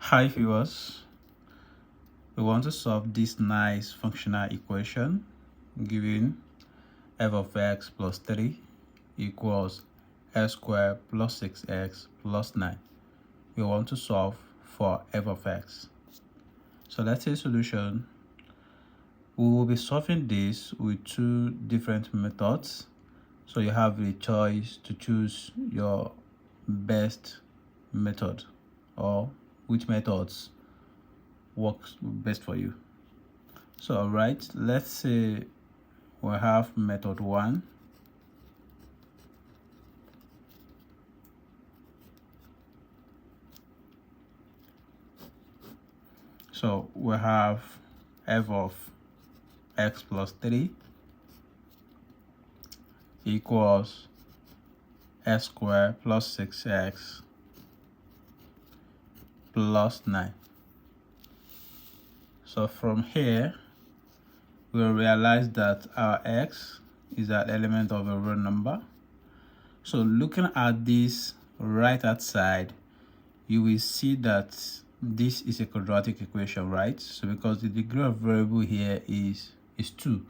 Hi viewers, we want to solve this nice functional equation given f of x plus 3 equals x squared plus 6x plus 9. We want to solve for f of x. So let's say solution. We will be solving this with two different methods. So you have the choice to choose your best method or which methods works best for you. So all right, let's say we have method 1. So we have f of x plus 3 equals x squared plus 6x plus 9. So from here, we'll realize that our x is an element of a real number. So looking at this right hand side, you will see that this is a quadratic equation, right? So because the degree of variable here is 2,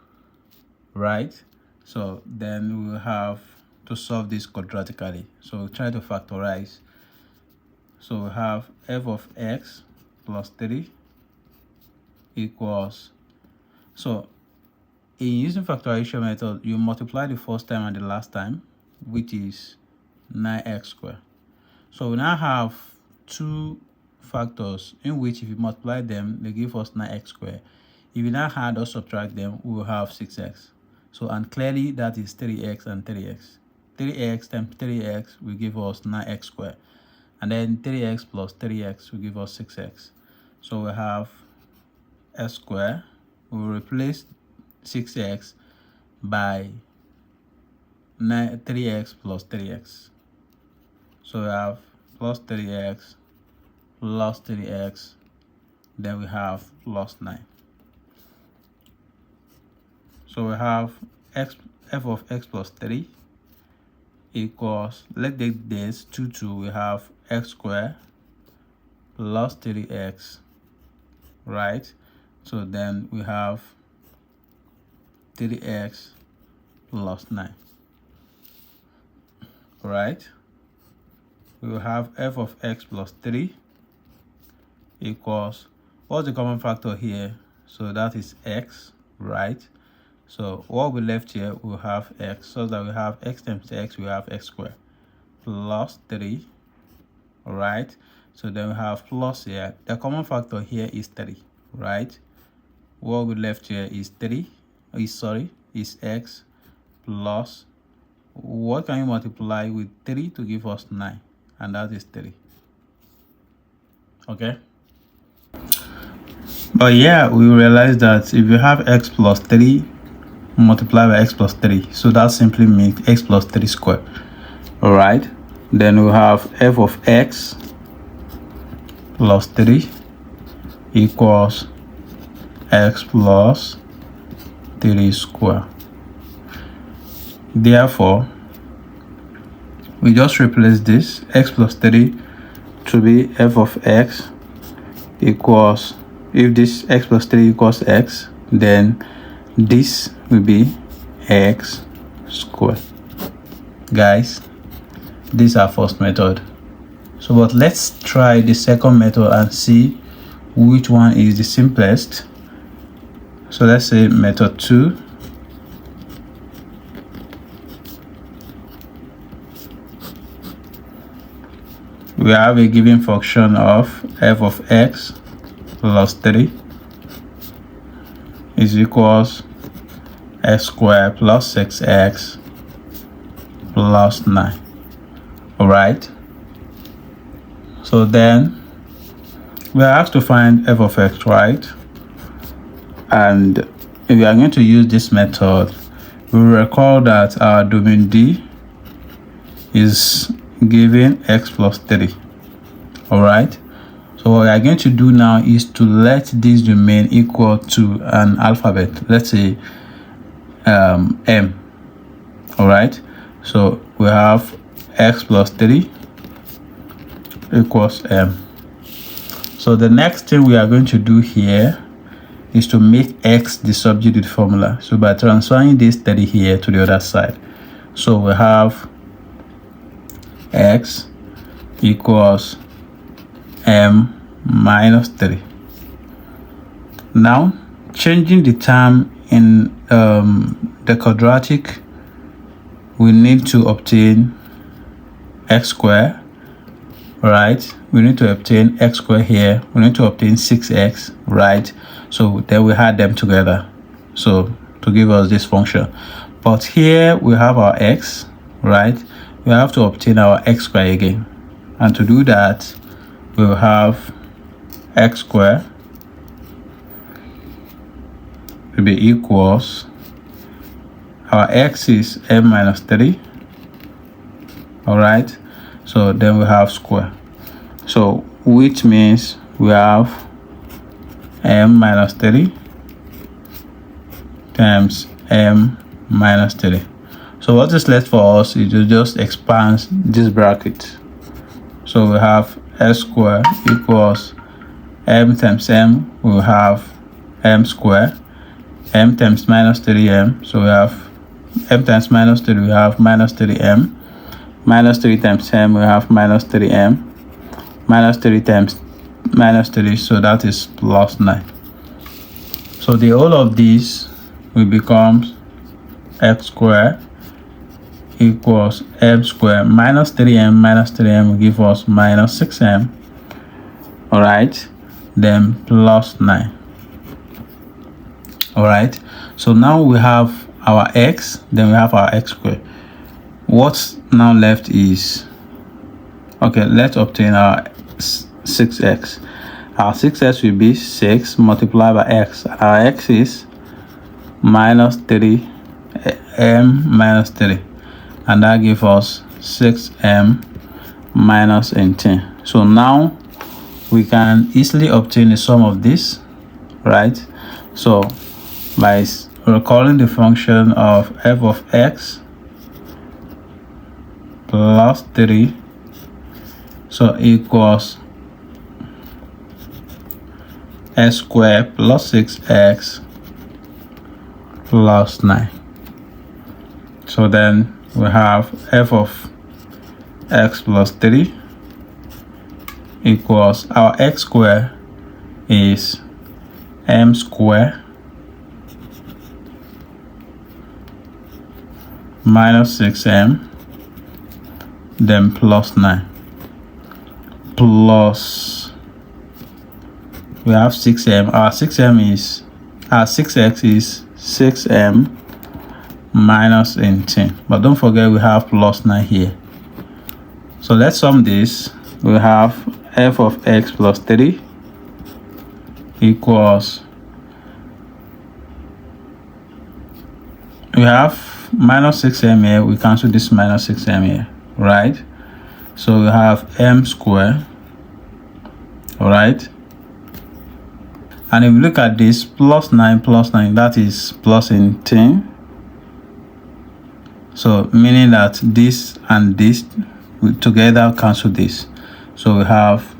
right? So then we will have to solve this quadratically. So we'll try to factorize. So we have f of x plus 3 equals, so in using factorization method, you multiply the first time and the last time, which is 9x squared. So we now have two factors in which if you multiply them, they give us 9x squared. If you now add or subtract them, we will have 6x. So, and clearly that is 3x and 3x. 3x times 3x will give us 9x squared. And then 3x plus 3x will give us 6x. So we have x squared. We will replace 6x by 3x plus 3x. So we have plus 3x plus 3x, then we have plus 9. So we have f of x plus 3 equals, let's take this 2, we have x squared plus 3x, right? So then we have 3x plus 9, right? We will have f of x plus 3 equals, what's the common factor here? So that is x, right? So what we left here, we'll have x, so that we have x times x, we have x squared plus 3, right? So then we have plus here. The common factor here is 3, right? What we left here is is x plus, what can you multiply with 3 to give us 9? And that is 3. Okay. But yeah, we realize that if you have x plus 3 multiplied by x plus 3, so that simply means x plus 3 squared. All right. Then we have f of x plus 3 equals x plus 3 squared. Therefore, we just replace this x plus 3 to be f of x equals, if this x plus 3 equals x, then this will be x squared. Guys, this is our first method. So but let's try the second method and see which one is the simplest. So let's say method 2. We have a given function of f of x plus 3 is equals x squared plus 6x plus 9. All right. So then we are asked to find f of x, right? And if we are going to use this method, we will recall that our domain D is given x plus 3. All right. So what we are going to do now is to let this domain equal to an alphabet. Let's say m. All right. So we have x plus 3 equals m. So the next thing we are going to do here is to make x the subject of the formula. So by transferring this 30 here to the other side, so we have x equals m minus 3. Now changing the term in the quadratic, we need to obtain x squared, right? We need to obtain x squared here. We need to obtain 6x, right? So then we add them together, so to give us this function. But here we have our x, right? We have to obtain our x squared again, and to do that we will have x squared will be equals, our x is m minus 3, all right? So then we have square, so which means we have m minus 3 times m minus 3. So what is left for us is to just expand this bracket. So we have s squared equals m times m, we will have m squared, m times minus 3m, so we have m times minus 3, we have minus 3m, minus 3 times m, we have minus 3m, minus 3 times minus 3, so that is plus 9. So the whole of this will become x squared equals m squared minus 3m will give us minus 6m, all right, then plus 9. All right, so now we have our x, then we have our x squared. What's now left is, okay, let's obtain our 6x. Our 6x will be 6 multiplied by x. Our x is minus 3 m minus 3, and that gives us 6m minus 18. So now we can easily obtain the sum of this, right? So by recalling the function of f of x plus 3, so equals x squared plus 6x plus 9. So then we have f of x plus 3 equals, our x squared is m squared minus 6m, then plus 9, plus we have 6m. Our 6m is, our 6x is 6m minus 18, but don't forget we have plus 9 here. So let's sum this. We have f of x plus 3 equals, we have minus 6m here, we cancel this minus 6m here, right? So we have m squared, all right? And if you look at this, plus 9, that is plus 18. So meaning that this and this together cancel this. So we have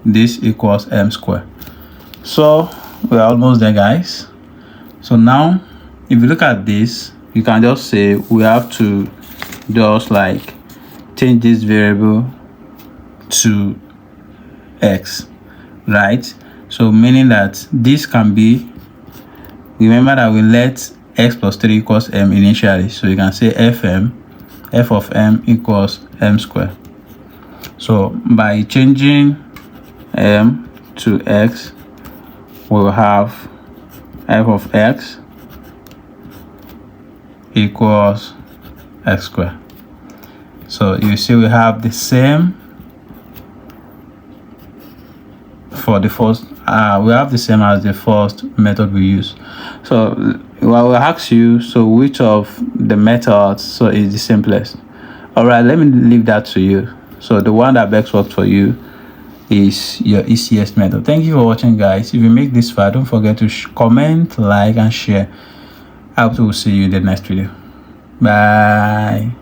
this equals m squared. So we're almost there, guys. So now if you look at this, you can just say we have to just like change this variable to x, right? So meaning that this can be, remember that we let x plus 3 equals m initially, so you can say f of m equals m squared. So by changing m to x, we'll have f of x equals x squared. So you see we have the same for the first, we have the same as the first method we use. So I will ask you, so which of the methods so is the simplest? All right, let me leave that to you. So the one that best works for you is your easiest method. Thank you for watching, guys. If you make this far, don't forget to comment, like and share. I hope to see you in the next video. Bye.